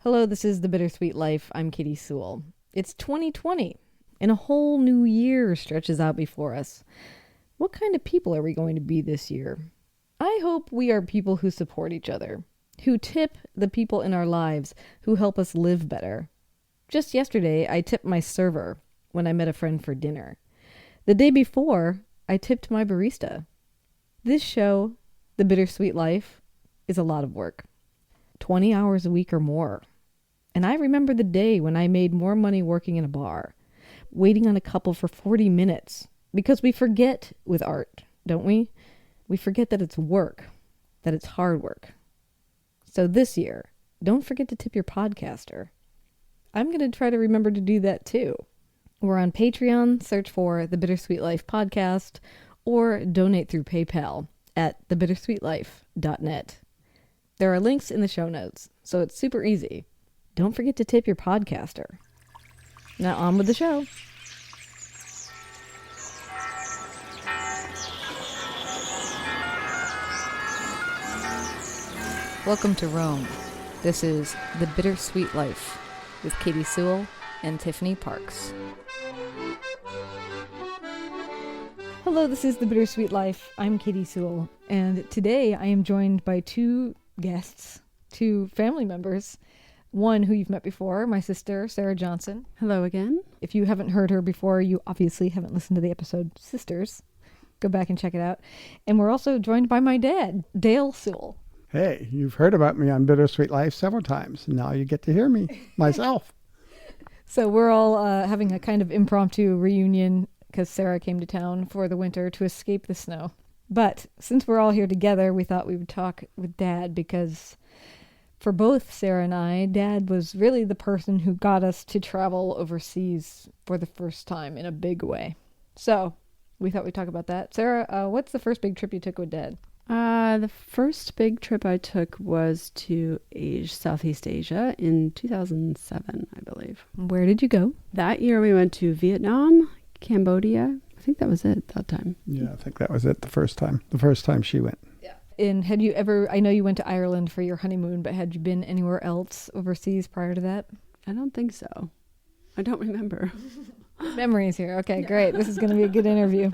Hello, this is The Bittersweet Life. I'm Katy, Sewall. It's 2020, and a whole new year stretches out before us. What kind of people are we going to be this year? I hope we are people who support each other, who tip the people in our lives who help us live better. Just yesterday, I tipped my server when I met a friend for dinner. The day before, I tipped my barista. This show, The Bittersweet Life, is a lot of work. 20 hours a week or more. And I remember the day when I made more money working in a bar, waiting on a couple for 40 minutes, because we forget with art, don't we? We forget that it's work, that it's hard work. So this year, don't forget to tip your podcaster. I'm going to try to remember to do that too. We're on Patreon, search for The Bittersweet Life Podcast, or donate through PayPal at thebittersweetlife.net. There are links in the show notes, so it's super easy. Don't forget to tip your podcaster. Now on with the show. Welcome to Rome. This is The Bittersweet Life with Katy Sewall and Tiffany Parks. Hello, this is The Bittersweet Life. I'm Katy Sewall, and today I am joined by two guests, two family members. One who you've met before, my sister, Sara Johnson. Hello again. If you haven't heard her before, you obviously haven't listened to the episode Sisters. Go back and check it out. And we're also joined by my dad, Dale Sewall. Hey, you've heard about me on Bittersweet Life several times. Now you get to hear me myself. So we're all having a kind of impromptu reunion because Sara came to town for the winter to escape the snow. But since we're all here together, we thought we would talk with Dad because for both Sara and I, Dad was really the person who got us to travel overseas for the first time in a big way. So we thought we'd talk about that. Sara, what's the first big trip you took with Dad? The first big trip I took was to Southeast Asia in 2007, I believe. Where did you go? That year we went to Vietnam, Cambodia. I think that was it that time. Yeah, I think that was it the first time she went. Yeah. And had you ever, I know you went to Ireland for your honeymoon, but had you been anywhere else overseas prior to that? I don't think so. I don't remember. Memories here. Okay, yeah. Great. This is going to be a good interview.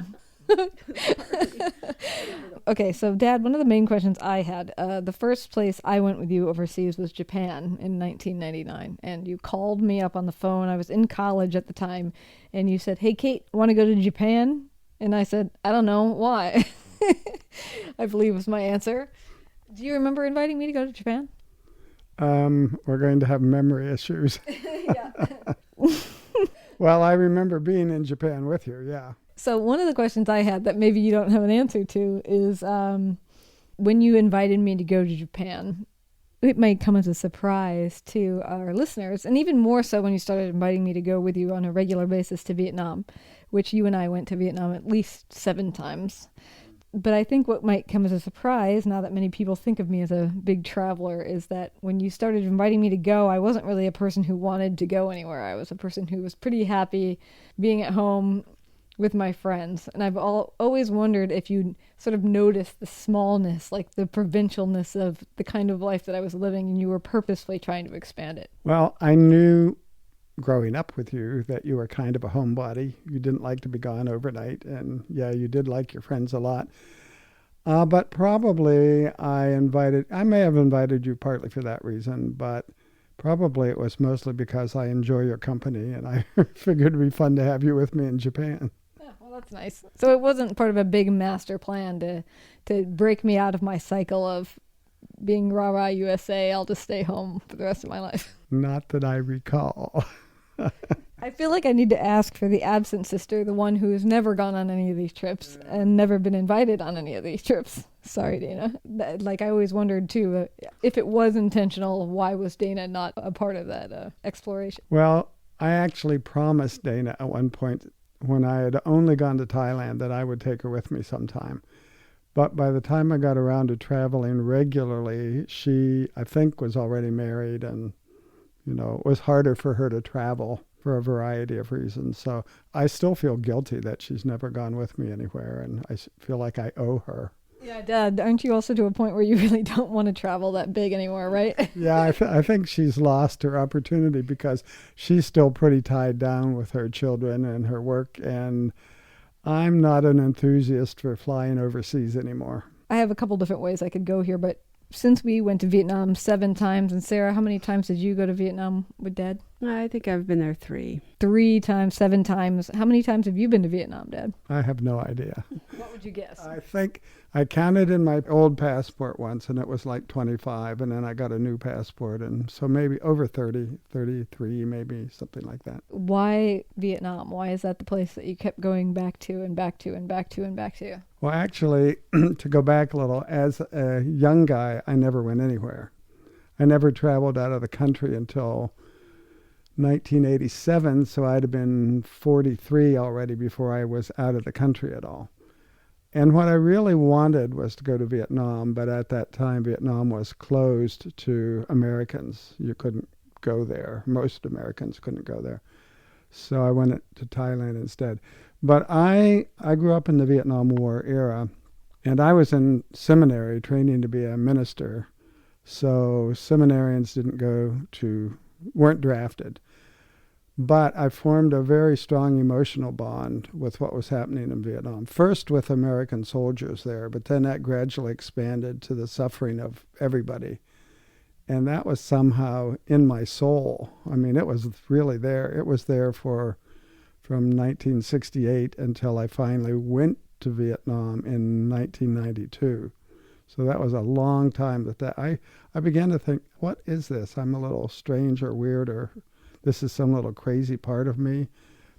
Okay, so Dad, one of the main questions I had, the first place I went with you overseas was Japan in 1999, and you called me up on the phone. I was in college at the time, and you said, "Hey, Kate, want to go to Japan?" And I said, "I don't know, why?" I believe was my answer. Do you remember inviting me to go to Japan? We're going to have memory issues. Yeah. Well, I remember being in Japan with you, yeah. So one of the questions I had that maybe you don't have an answer to is when you invited me to go to Japan, it might come as a surprise to our listeners, and even more so when you started inviting me to go with you on a regular basis to Vietnam, which you and I went to Vietnam at least 7 times. But I think what might come as a surprise, now that many people think of me as a big traveler, is that when you started inviting me to go, I wasn't really a person who wanted to go anywhere. I was a person who was pretty happy being at home with my friends. And I've always wondered if you sort of noticed the smallness, like the provincialness of the kind of life that I was living, and you were purposefully trying to expand it. Well, I knew growing up with you that you were kind of a homebody. You didn't like to be gone overnight. And yeah, you did like your friends a lot. But probably I may have invited you partly for that reason, but probably it was mostly because I enjoy your company and I figured it'd be fun to have you with me in Japan. That's nice. So it wasn't part of a big master plan to break me out of my cycle of being rah-rah USA, I'll just stay home for the rest of my life. Not that I recall. I feel like I need to ask for the absent sister, the one who has never gone on any of these trips and never been invited on any of these trips. Sorry, Dana. Like I always wondered too, if it was intentional, why was Dana not a part of that exploration? Well, I actually promised Dana at one point when I had only gone to Thailand that I would take her with me sometime. But by the time I got around to traveling regularly, she, I think, was already married and, it was harder for her to travel for a variety of reasons. So I still feel guilty that she's never gone with me anywhere, and I feel like I owe her. Yeah, Dad, aren't you also to a point where you really don't want to travel that big anymore, right? Yeah, I think she's lost her opportunity because she's still pretty tied down with her children and her work, and I'm not an enthusiast for flying overseas anymore. I have a couple different ways I could go here, but since we went to Vietnam 7 times, and Sarah, how many times did you go to Vietnam with Dad? I think I've been there 3. 3 times, 7 times. How many times have you been to Vietnam, Dad? I have no idea. What would you guess? I think I counted in my old passport once, and it was like 25, and then I got a new passport, and so maybe over 30, 33, maybe something like that. Why Vietnam? Why is that the place that you kept going back to and back to and back to and back to? Well, actually, to go back a little, as a young guy, I never went anywhere. I never traveled out of the country until 1987, so I'd have been 43 already before I was out of the country at all. And what I really wanted was to go to Vietnam, but at that time, Vietnam was closed to Americans. You couldn't go there. Most Americans couldn't go there. So I went to Thailand instead. But I grew up in the Vietnam War era, and I was in seminary training to be a minister. So seminarians weren't drafted. But I formed a very strong emotional bond with what was happening in Vietnam. First with American soldiers there, but then that gradually expanded to the suffering of everybody. And that was somehow in my soul. I mean, it was really there. It was there from 1968 until I finally went to Vietnam in 1992. So that was a long time I began to think, what is this? I'm a little strange or weird, or this is some little crazy part of me.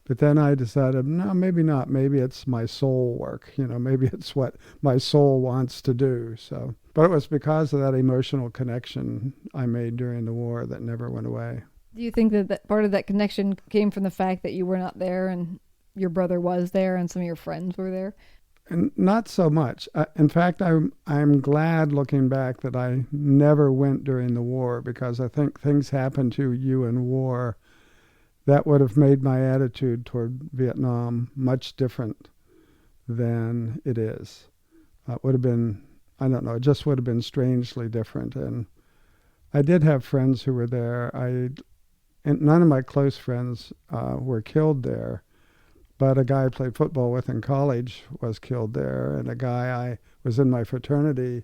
But then I decided, no, maybe not. Maybe it's my soul work. Maybe it's what my soul wants to do. But it was because of that emotional connection I made during the war that never went away. Do you think that part of that connection came from the fact that you were not there and your brother was there and some of your friends were there? And not so much. In fact, I'm glad looking back that I never went during the war, because I think things happened to you in war that would have made my attitude toward Vietnam much different than it is. It would have been, I don't know, it just would have been strangely different. And I did have friends who were there. And none of my close friends were killed there. But a guy I played football with in college was killed there, and a guy I was in my fraternity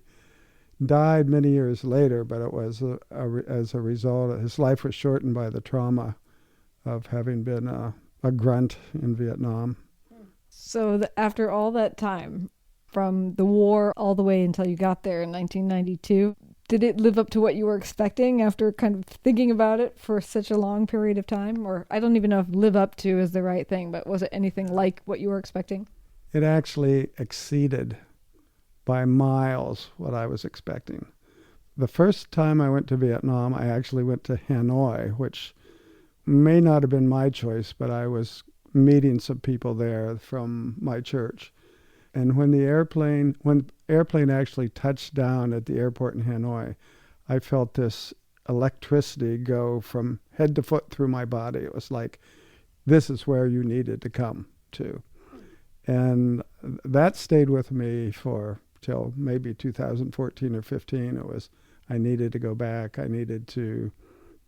died many years later, but it was as a result, his life was shortened by the trauma of having been a grunt in Vietnam. So after all that time, from the war all the way until you got there in 1992, did it live up to what you were expecting after kind of thinking about it for such a long period of time? Or I don't even know if live up to is the right thing, but was it anything like what you were expecting? It actually exceeded by miles what I was expecting. The first time I went to Vietnam, I actually went to Hanoi, which may not have been my choice, but I was meeting some people there from my church. And when the airplane actually touched down at the airport in Hanoi, I felt this electricity go from head to foot through my body. It was like, this is where you needed to come to. And that stayed with me till maybe 2014 or 15. I needed to go back. I needed to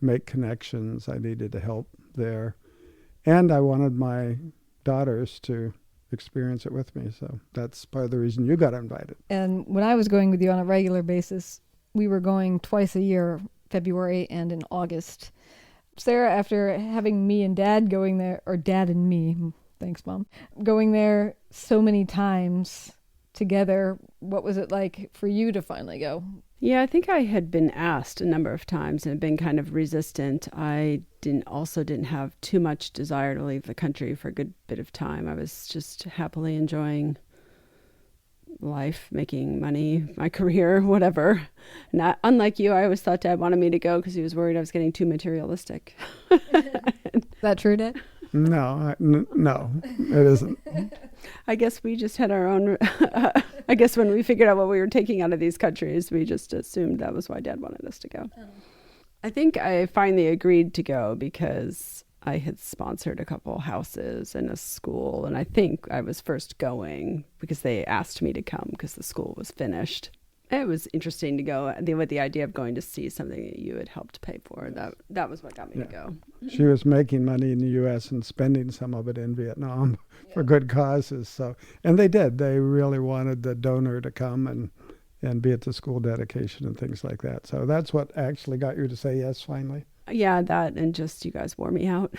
make connections. I needed to help there. And I wanted my daughters to experience it with me. So that's part of the reason you got invited. And when I was going with you on a regular basis, we were going twice a year, February and in August. Sarah, after having me and Dad going there, or Dad and me, thanks Mom, going there so many times together, what was it like for you to finally go? Yeah, I think I had been asked a number of times and been kind of resistant. I didn't have too much desire to leave the country for a good bit of time. I was just happily enjoying life, making money, my career, whatever. Not unlike you, I always thought Dad wanted me to go because he was worried I was getting too materialistic. Is that true, Dad? No, it isn't. I guess we just had our own, I guess when we figured out what we were taking out of these countries, we just assumed that was why Dad wanted us to go. I think I finally agreed to go because I had sponsored a couple houses and a school, and I think I was first going because they asked me to come because the school was finished. It was interesting to go with the idea of going to see something that you had helped pay for. That was what got me to go. She was making money in the U.S. and spending some of it in Vietnam for good causes. So, and they did. They really wanted the donor to come and be at the school dedication and things like that. So that's what actually got you to say yes finally. Yeah, that and just you guys wore me out.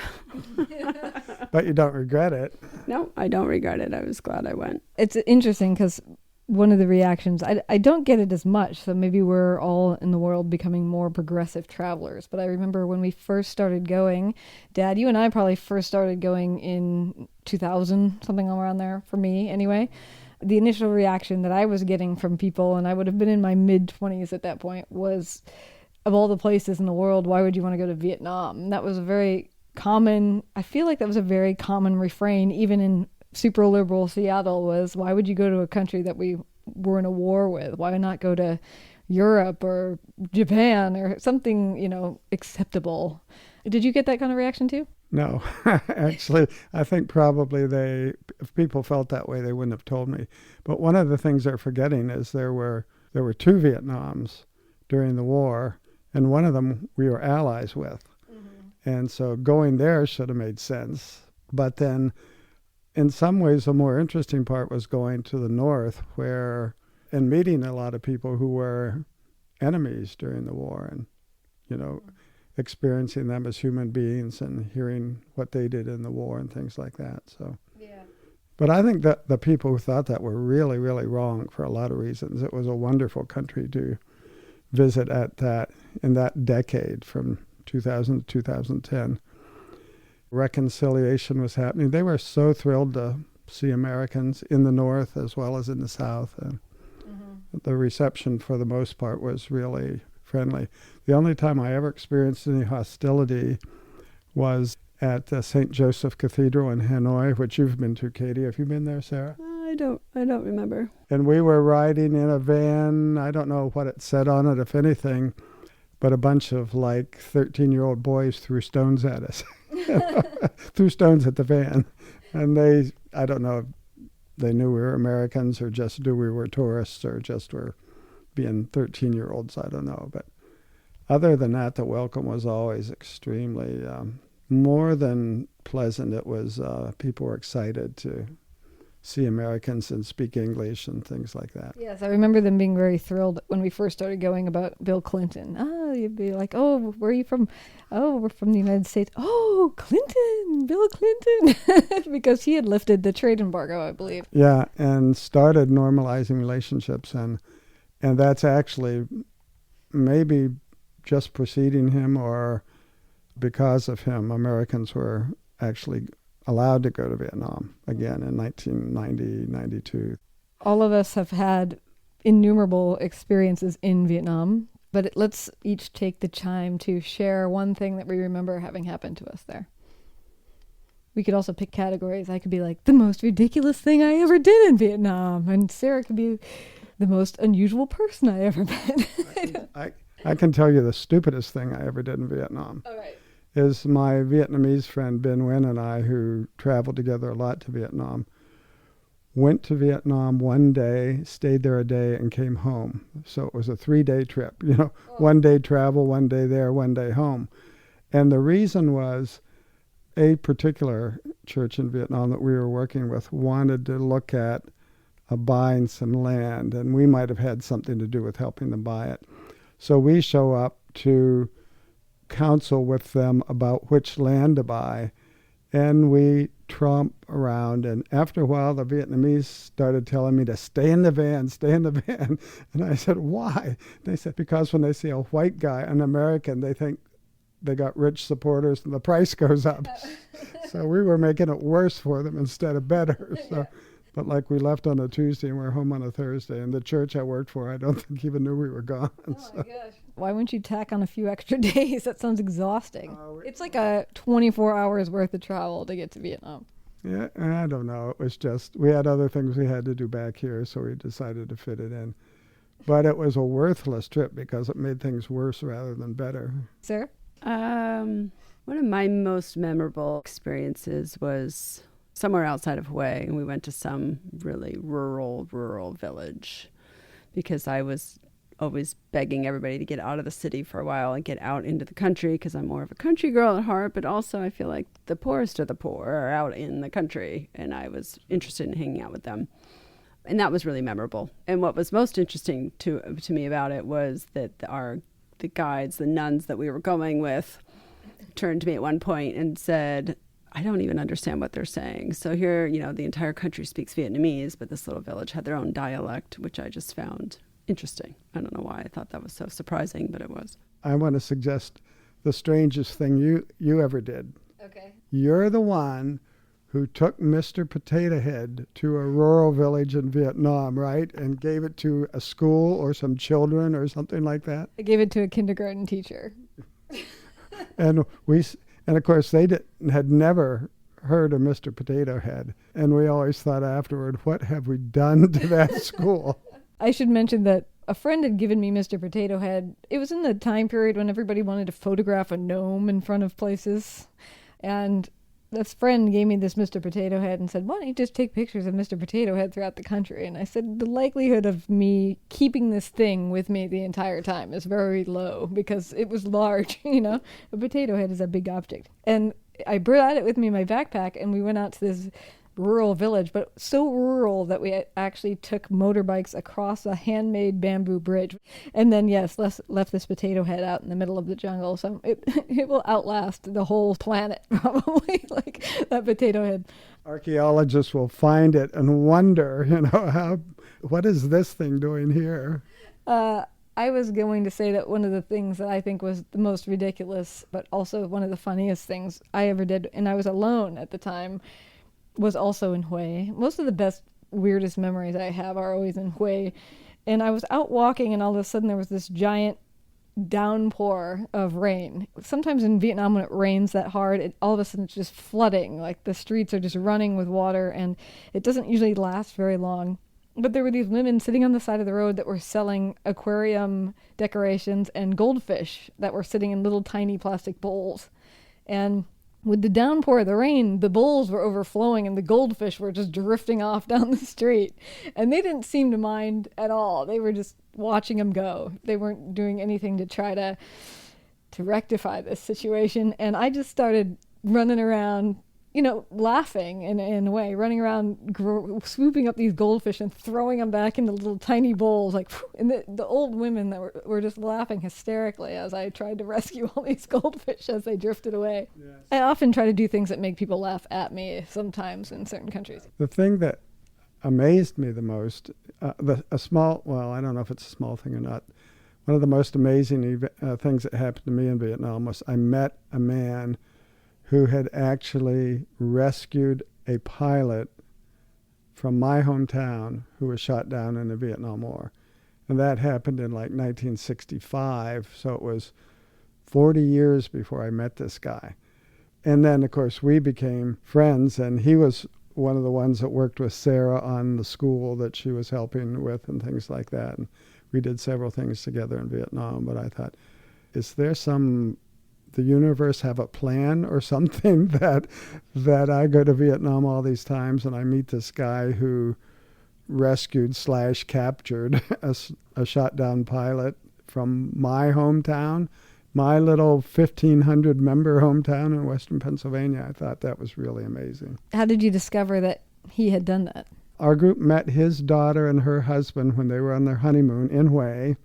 But you don't regret it. No, I don't regret it. I was glad I went. It's interesting because one of the reactions, I don't get it as much, so maybe we're all in the world becoming more progressive travelers. But I remember when we first started going, Dad, you and I probably first started going in 2000, something around there, for me anyway. The initial reaction that I was getting from people, and I would have been in my mid-20s at that point, was, of all the places in the world, why would you want to go to Vietnam? And that was a very common, I feel like that was a very common refrain, even in super liberal Seattle, was why would you go to a country that we were in a war with? Why not go to Europe or Japan or something, acceptable? Did you get that kind of reaction too? No, actually, I think probably if people felt that way, they wouldn't have told me. But one of the things they're forgetting is there were 2 Vietnams during the war, and one of them we were allies with. Mm-hmm. And so going there should have made sense. But then in some ways, the more interesting part was going to the north and meeting a lot of people who were enemies during the war and, experiencing them as human beings and hearing what they did in the war and things like that. So, yeah. But I think that the people who thought that were really, really wrong for a lot of reasons. It was a wonderful country to visit in that decade from 2000 to 2010. Reconciliation was happening. They were so thrilled to see Americans in the North as well as in the South. And the reception, for the most part, was really friendly. The only time I ever experienced any hostility was at the St. Joseph Cathedral in Hanoi, which you've been to, Katy. Have you been there, Sarah? I don't remember. And we were riding in a van. I don't know what it said on it, if anything, but a bunch of 13-year-old boys threw stones at us. Threw stones at the van. And I don't know if they knew we were Americans or just knew we were tourists or just were being 13-year-olds. I don't know. But other than that, the welcome was always extremely more than pleasant. It was people were excited to see Americans and speak English and things like that. Yes, I remember them being very thrilled when we first started going about Bill Clinton. You'd be like, oh, where are you from? Oh, we're from the United States. Oh, Clinton, Bill Clinton, because he had lifted the trade embargo, I believe. Yeah, and started normalizing relationships, and that's actually maybe just preceding him or because of him, Americans were actually allowed to go to Vietnam again in 1990, 92. All of us have had innumerable experiences in Vietnam, but let's each take the time to share one thing that we remember having happened to us there. We could also pick categories. I could be like, the most ridiculous thing I ever did in Vietnam, and Sarah could be the most unusual person I ever met. I can tell you the stupidest thing I ever did in Vietnam. All right. Is my Vietnamese friend Ben Nguyen and I, who traveled together a lot to Vietnam, went to Vietnam one day, stayed there a day, and came home. So it was a 3-day trip, 1 day travel, 1 day there, 1 day home. And the reason was a particular church in Vietnam that we were working with wanted to look at buying some land, and we might have had something to do with helping them buy it. So we show up to counsel with them about which land to buy, and we tromp around, and after a while the Vietnamese started telling me to stay in the van, and I said, why? They said, because when they see a white guy, an American, they think they got rich supporters and the price goes up. So we were making it worse for them instead of better. So, but we left on a Tuesday and we're home on a Thursday, and the church I worked for, I don't think even knew we were gone. Oh my gosh. Why wouldn't you tack on a few extra days? That sounds exhausting. It's like a 24 hours worth of travel to get to Vietnam. Yeah, I don't know. It was just, we had other things we had to do back here, so we decided to fit it in. But it was a worthless trip because it made things worse rather than better. Sarah? One of my most memorable experiences was somewhere outside of Hawaii, and we went to some really rural village because I was always begging everybody to get out of the city for a while and get out into the country because I'm more of a country girl at heart, but also I feel like the poorest of the poor are out in the country, and I was interested in hanging out with them. And that was really memorable. And what was most interesting to me about it was that the guides, the nuns that we were going with, turned to me at one point and said, I don't even understand what they're saying. So here, you know, the entire country speaks Vietnamese, but this little village had their own dialect, which I just found interesting. I don't know why I thought that was so surprising, but it was. I want to suggest the strangest thing you ever did. Okay. You're the one who took Mr. Potato Head to a rural village in Vietnam, right? And gave it to a school or some children or something like that? I gave it to a kindergarten teacher. And of course, they had never heard of Mr. Potato Head. And we always thought afterward, what have we done to that school? I should mention that a friend had given me Mr. Potato Head. It was in the time period when everybody wanted to photograph a gnome in front of places. And this friend gave me this Mr. Potato Head and said, why don't you just take pictures of Mr. Potato Head throughout the country? And I said, the likelihood of me keeping this thing with me the entire time is very low because it was large, you know. A potato head is a big object. And I brought it with me in my backpack, and we went out to this rural village, but so rural that we actually took motorbikes across a handmade bamboo bridge. And then, yes, left this potato head out in the middle of the jungle. So it will outlast the whole planet, probably, like that potato head. Archaeologists will find it and wonder, you know, what is this thing doing here? I was going to say that one of the things that I think was the most ridiculous, but also one of the funniest things I ever did, and I was alone at the time, was also in Hue. Most of the best, weirdest memories I have are always in Hue. And I was out walking, and all of a sudden there was this giant downpour of rain. Sometimes in Vietnam when it rains that hard, all of a sudden it's just flooding. Like the streets are just running with water, and it doesn't usually last very long. But there were these women sitting on the side of the road that were selling aquarium decorations and goldfish that were sitting in little tiny plastic bowls. And with the downpour of the rain, the bowls were overflowing and the goldfish were just drifting off down the street. And they didn't seem to mind at all. They were just watching them go. They weren't doing anything to try to rectify this situation. And I just started running around, you know, laughing in a way, running around, swooping up these goldfish and throwing them back into little tiny bowls. Like, and the old women that were just laughing hysterically as I tried to rescue all these goldfish as they drifted away. Yes. I often try to do things that make people laugh at me sometimes in certain countries. The thing that amazed me the most, I don't know if it's a small thing or not, one of the most amazing things that happened to me in Vietnam was I met a man who had actually rescued a pilot from my hometown who was shot down in the Vietnam War. And that happened in like 1965, so it was 40 years before I met this guy. And then, of course, we became friends, and he was one of the ones that worked with Sara on the school that she was helping with and things like that. And we did several things together in Vietnam, but I thought, is there the universe have a plan or something that I go to Vietnam all these times and I meet this guy who rescued / captured a shot down pilot from my hometown, my little 1,500 member hometown in Western Pennsylvania. I thought that was really amazing. How did you discover that he had done that? Our group met his daughter and her husband when they were on their honeymoon in Hue.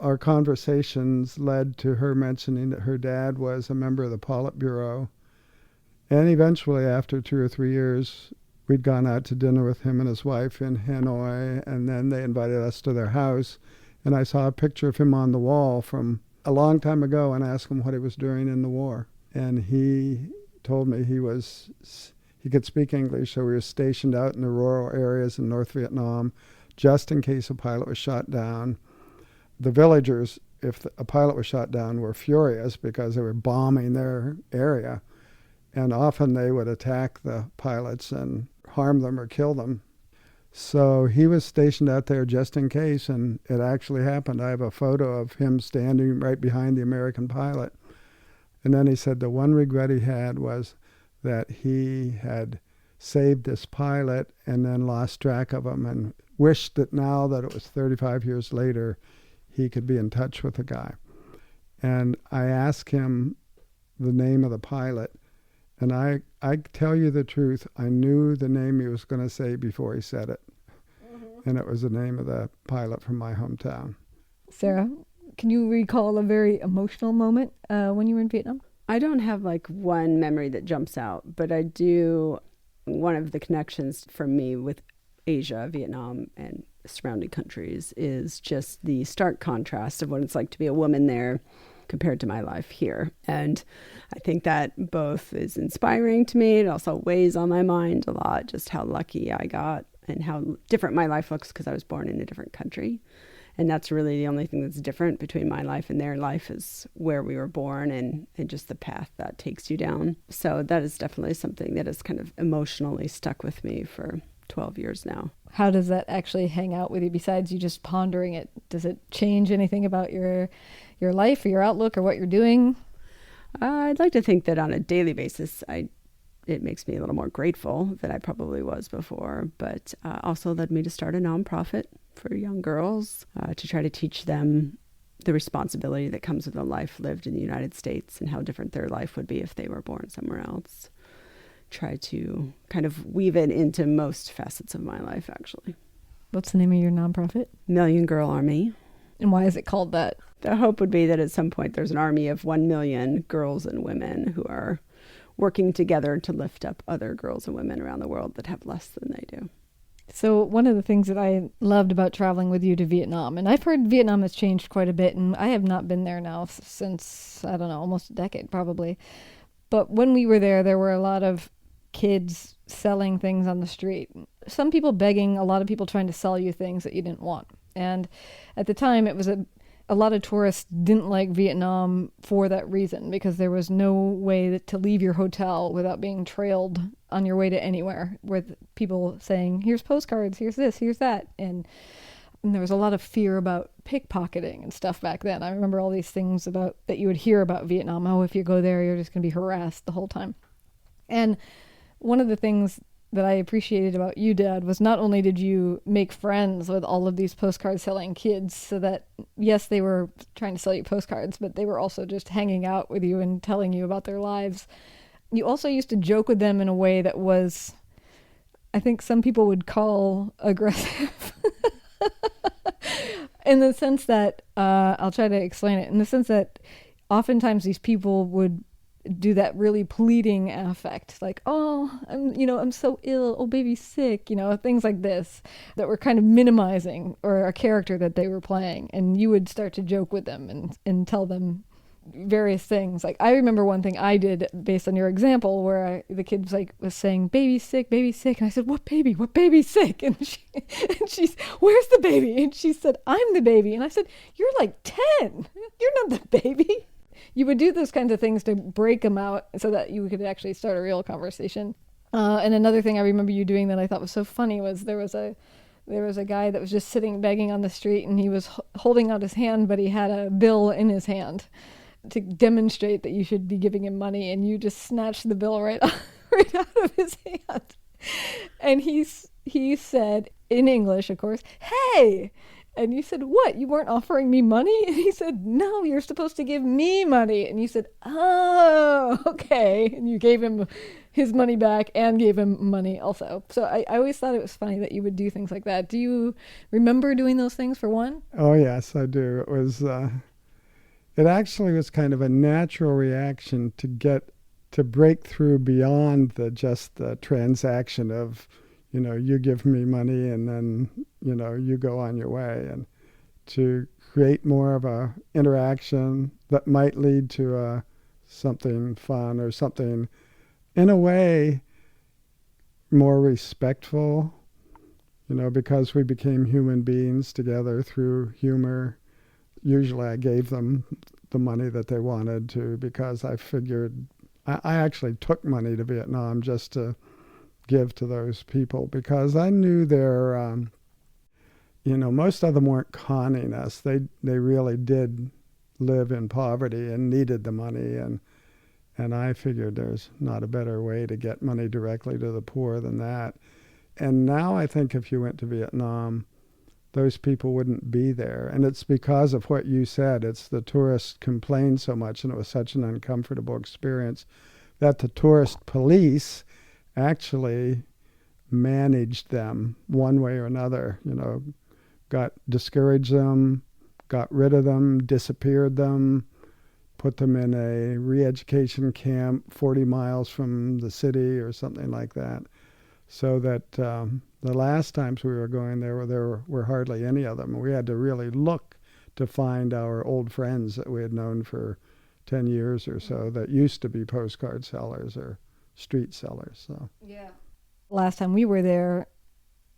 Our conversations led to her mentioning that her dad was a member of the Politburo. And eventually, after 2 or 3 years, we'd gone out to dinner with him and his wife in Hanoi, and then they invited us to their house. And I saw a picture of him on the wall from a long time ago and asked him what he was doing in the war. And he told me he could speak English, so he was stationed out in the rural areas in North Vietnam just in case a pilot was shot down. The villagers, if a pilot was shot down, were furious because they were bombing their area. And often they would attack the pilots and harm them or kill them. So he was stationed out there just in case, and it actually happened. I have a photo of him standing right behind the American pilot. And then he said the one regret he had was that he had saved this pilot and then lost track of him, and wished that now that it was 35 years later, he could be in touch with the guy. And I asked him the name of the pilot, and I tell you the truth, I knew the name he was going to say before he said it. And it was the name of the pilot from my hometown. Sara, can you recall a very emotional moment when you were in Vietnam? I don't have like one memory that jumps out, but I do. One of the connections for me with Asia, Vietnam, and surrounding countries is just the stark contrast of what it's like to be a woman there compared to my life here. And I think that both is inspiring to me. It also weighs on my mind a lot, just how lucky I got and how different my life looks because I was born in a different country. And that's really the only thing that's different between my life and their life is where we were born and just the path that takes you down. So that is definitely something that has kind of emotionally stuck with me for 12 years now. How does that actually hang out with you besides you just pondering it? Does it change anything about your life or your outlook or what you're doing? I'd like to think that on a daily basis, it makes me a little more grateful than I probably was before, but also led me to start a nonprofit for young girls to try to teach them the responsibility that comes with a life lived in the United States and how different their life would be if they were born somewhere else. Try to kind of weave it into most facets of my life, actually. What's the name of your nonprofit? Million Girl Army. And why is it called that? The hope would be that at some point there's an army of 1 million girls and women who are working together to lift up other girls and women around the world that have less than they do. So one of the things that I loved about traveling with you to Vietnam, and I've heard Vietnam has changed quite a bit, and I have not been there now since, I don't know, almost a decade probably. But when we were there were a lot of kids selling things on the street. Some people begging, a lot of people trying to sell you things that you didn't want. And at the time, it was a lot of tourists didn't like Vietnam for that reason, because there was no way to leave your hotel without being trailed on your way to anywhere, with people saying, here's postcards, here's this, here's that. And there was a lot of fear about pickpocketing and stuff back then. I remember all these things about that you would hear about Vietnam. Oh, if you go there, you're just going to be harassed the whole time. And one of the things that I appreciated about you, Dad, was not only did you make friends with all of these postcard selling kids, so that, yes, they were trying to sell you postcards, but they were also just hanging out with you and telling you about their lives. You also used to joke with them in a way that was, I think some people would call aggressive. In the sense that, I'll try to explain it, in the sense that oftentimes these people would do that really pleading affect, like, oh, I'm so ill, oh, baby's sick, things like this, that were kind of minimizing or a character that they were playing. And you would start to joke with them and tell them various things. Like, I remember one thing I did based on your example where the kid was saying, baby's sick, and I said, what baby's sick? And she's, where's the baby? And she said, I'm the baby. And I said, you're like 10, you're not the baby. You would do those kinds of things to break them out so that you could actually start a real conversation. And another thing I remember you doing that I thought was so funny was there was a guy that was just sitting begging on the street, and he was holding out his hand, but he had a bill in his hand to demonstrate that you should be giving him money, and you just snatched the bill right out of his hand. And he said, in English, of course, hey! And you said, what? You weren't offering me money? And he said, no, you're supposed to give me money. And you said, oh, okay. And you gave him his money back and gave him money also. So I always thought it was funny that you would do things like that. Do you remember doing those things for one? Oh, yes, I do. It actually was kind of a natural reaction to break through beyond just the transaction of, you give me money and then, you go on your way, and to create more of a interaction that might lead to something fun or something, in a way, more respectful, because we became human beings together through humor. Usually I gave them the money that they wanted to, because I figured I actually took money to Vietnam just to give to those people, because I knew most of them weren't conning us. They really did live in poverty and needed the money, and And I figured there's not a better way to get money directly to the poor than that. And now I think if you went to Vietnam, those people wouldn't be there. And it's because of what you said. It's the tourists complained so much, and it was such an uncomfortable experience that the tourist police actually managed them one way or another, discouraged them, got rid of them, disappeared them, put them in a re-education camp 40 miles from the city or something like that. So that the last times we were going there were hardly any of them. We had to really look to find our old friends that we had known for 10 years or so that used to be postcard sellers or street sellers. So yeah. Last time we were there,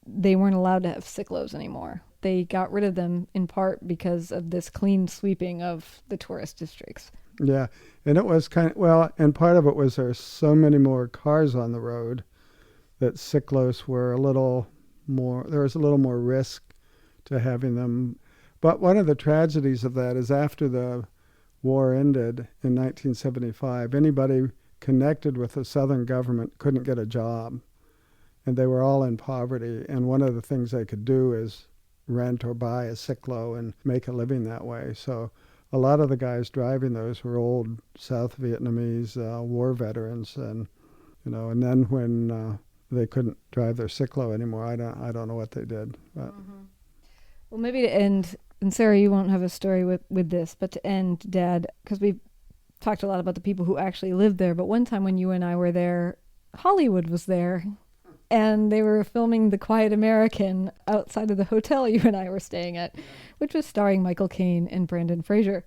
they weren't allowed to have sicklos anymore. They got rid of them in part because of this clean sweeping of the tourist districts. Yeah, and it was and part of it was there's so many more cars on the road that sicklos were there was a little more risk to having them. But one of the tragedies of that is after the war ended in 1975, anybody connected with the Southern government couldn't get a job. And they were all in poverty. And one of the things they could do is rent or buy a Ciclo and make a living that way. So a lot of the guys driving those were old South Vietnamese war veterans. And, and then when they couldn't drive their Ciclo anymore, I don't know what they did. But. Mm-hmm. Well, maybe to end, and Sara, you won't have a story with this, but to end, Dad, because we've talked a lot about the people who actually lived there, but one time when you and I were there, Hollywood was there. And they were filming The Quiet American outside of the hotel you and I were staying at, which was starring Michael Caine and Brendan Fraser.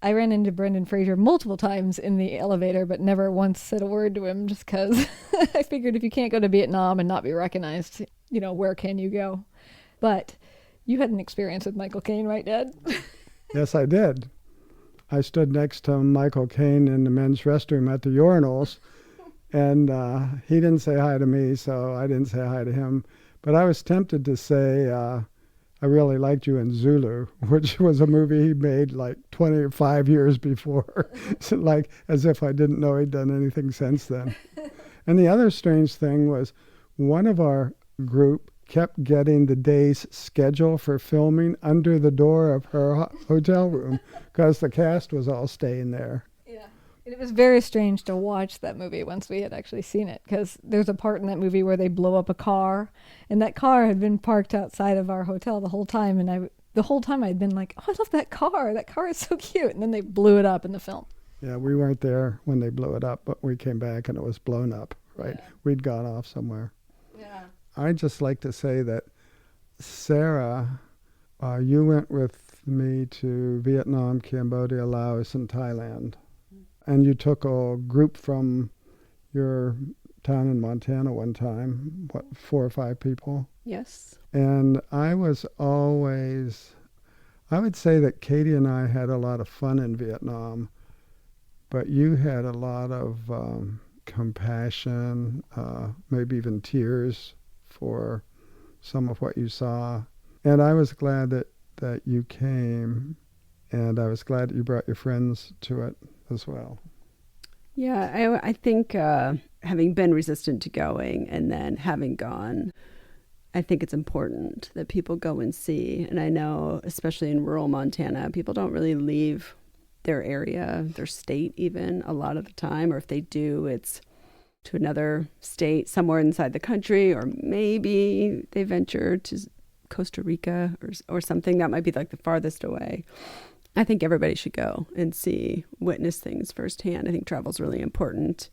I ran into Brendan Fraser multiple times in the elevator, but never once said a word to him just because I figured if you can't go to Vietnam and not be recognized, where can you go? But you had an experience with Michael Caine, right, Dad? Yes, I did. I stood next to Michael Caine in the men's restroom at the urinals. And he didn't say hi to me, so I didn't say hi to him. But I was tempted to say, I really liked you in Zulu, which was a movie he made like 25 years before, so like as if I didn't know he'd done anything since then. And the other strange thing was one of our group kept getting the day's schedule for filming under the door of her hotel room because the cast was all staying there. It was very strange to watch that movie once we had actually seen it, because there's a part in that movie where they blow up a car, and that car had been parked outside of our hotel the whole time, and the whole time I'd been like, oh, I love that car. That car is so cute. And then they blew it up in the film. Yeah, we weren't there when they blew it up, but we came back and it was blown up, right? Yeah. We'd gone off somewhere. Yeah. I'd just like to say that, Sara, you went with me to Vietnam, Cambodia, Laos, and Thailand. And you took a group from your town in Montana one time, 4 or 5 people? Yes. And I would say that Katy and I had a lot of fun in Vietnam, but you had a lot of compassion, maybe even tears for some of what you saw. And I was glad that you came, and I was glad that you brought your friends to it as well. Yeah, I think having been resistant to going and then having gone, I think it's important that people go and see. And I know, especially in rural Montana, people don't really leave their area, their state even, a lot of the time. Or if they do, it's to another state somewhere inside the country, or maybe they venture to Costa Rica or something that might be like the farthest away. I think everybody should go and witness things firsthand. I think travel's really important.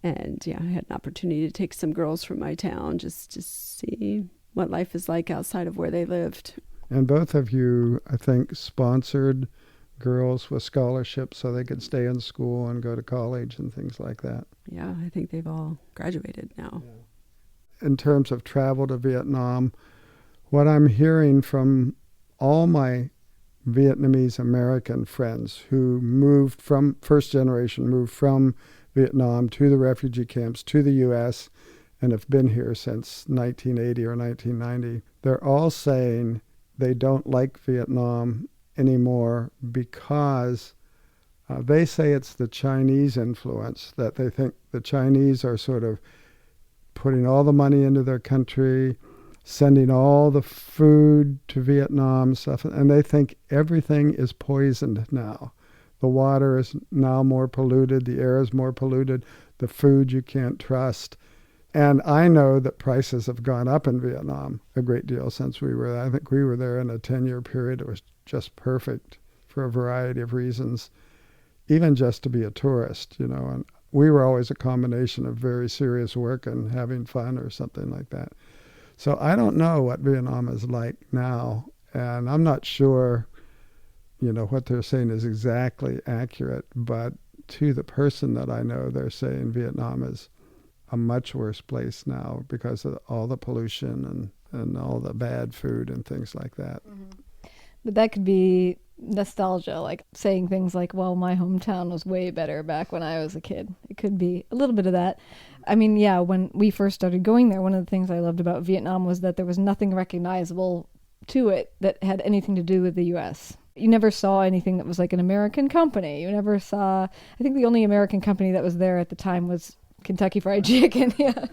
And yeah, I had an opportunity to take some girls from my town just to see what life is like outside of where they lived. And both of you, I think, sponsored girls with scholarships so they could stay in school and go to college and things like that. Yeah, I think they've all graduated now. Yeah. In terms of travel to Vietnam, what I'm hearing from all my Vietnamese American friends who first generation moved from Vietnam to the refugee camps to the U.S. and have been here since 1980 or 1990, they're all saying they don't like Vietnam anymore because They say it's the Chinese influence, that they think the Chinese are sort of putting all the money into their country, sending all the food to Vietnam stuff, and they think everything is poisoned now. The water is now more polluted, the air is more polluted, the food you can't trust. And I know that prices have gone up in Vietnam a great deal since we were there. I think we were there in a 10-year period. It was just perfect for a variety of reasons, even just to be a tourist, And we were always a combination of very serious work and having fun or something like that. So I don't know what Vietnam is like now, and I'm not sure, what they're saying is exactly accurate, but to the person that I know, they're saying Vietnam is a much worse place now because of all the pollution and all the bad food and things like that. Mm-hmm. But that could be nostalgia, like saying things like, well, my hometown was way better back when I was a kid. It could be a little bit of that. I mean, yeah, when we first started going there, one of the things I loved about Vietnam was that there was nothing recognizable to it that had anything to do with the U.S. You never saw anything that was like an American company. You never saw, I think the only American company that was there at the time was Kentucky Fried Chicken. Yeah.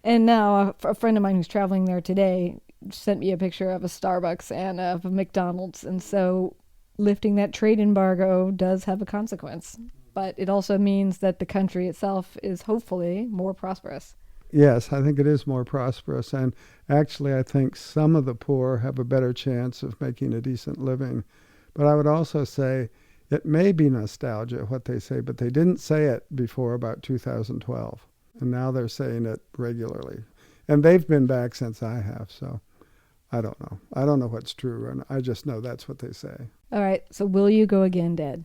And now a friend of mine who's traveling there today sent me a picture of a Starbucks and of a McDonald's. And so lifting that trade embargo does have a consequence. But it also means that the country itself is hopefully more prosperous. Yes, I think it is more prosperous. And actually, I think some of the poor have a better chance of making a decent living. But I would also say it may be nostalgia, what they say, but they didn't say it before about 2012. And now they're saying it regularly. And they've been back since I have, so I don't know. I don't know what's true, and I just know that's what they say. All right, so will you go again, Dad?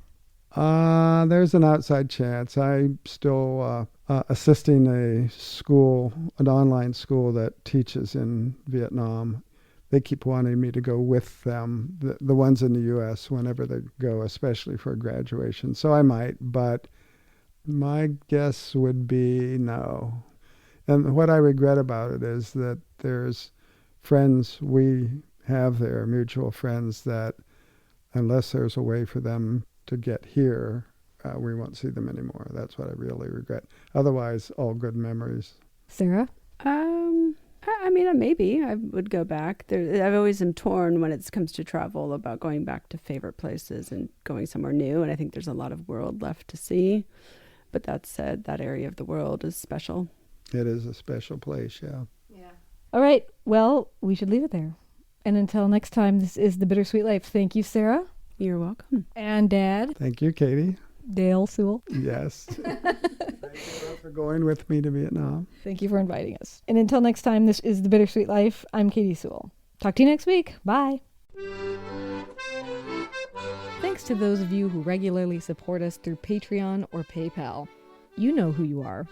There's an outside chance. I'm still assisting a school, an online school that teaches in Vietnam. They keep wanting me to go with them, the ones in the U.S., whenever they go, especially for graduation. So I might, but my guess would be no. And what I regret about it is that there's friends we have there, mutual friends, that unless there's a way for them to get here, we won't see them anymore. That's what I really regret. Otherwise, all good memories. Sarah? I mean, maybe I would go back. I've always am torn when it comes to travel about going back to favorite places and going somewhere new. And I think there's a lot of world left to see. But that said, that area of the world is special. It is a special place, yeah. Yeah. All right. Well, we should leave it there. And until next time, this is The Bittersweet Life. Thank you, Sarah. You're welcome. And Dad. Thank you, Katy. Dale Sewall. Yes. Thank you for going with me to Vietnam. Thank you for inviting us. And until next time, this is The Bittersweet Life. I'm Katy Sewall. Talk to you next week. Bye. Thanks to those of you who regularly support us through Patreon or PayPal. You know who you are.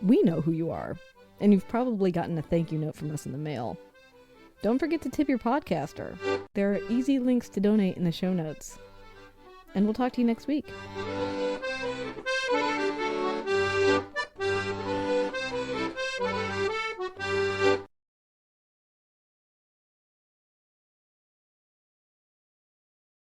We know who you are. And you've probably gotten a thank you note from us in the mail. Don't forget to tip your podcaster. There are easy links to donate in the show notes. And we'll talk to you next week.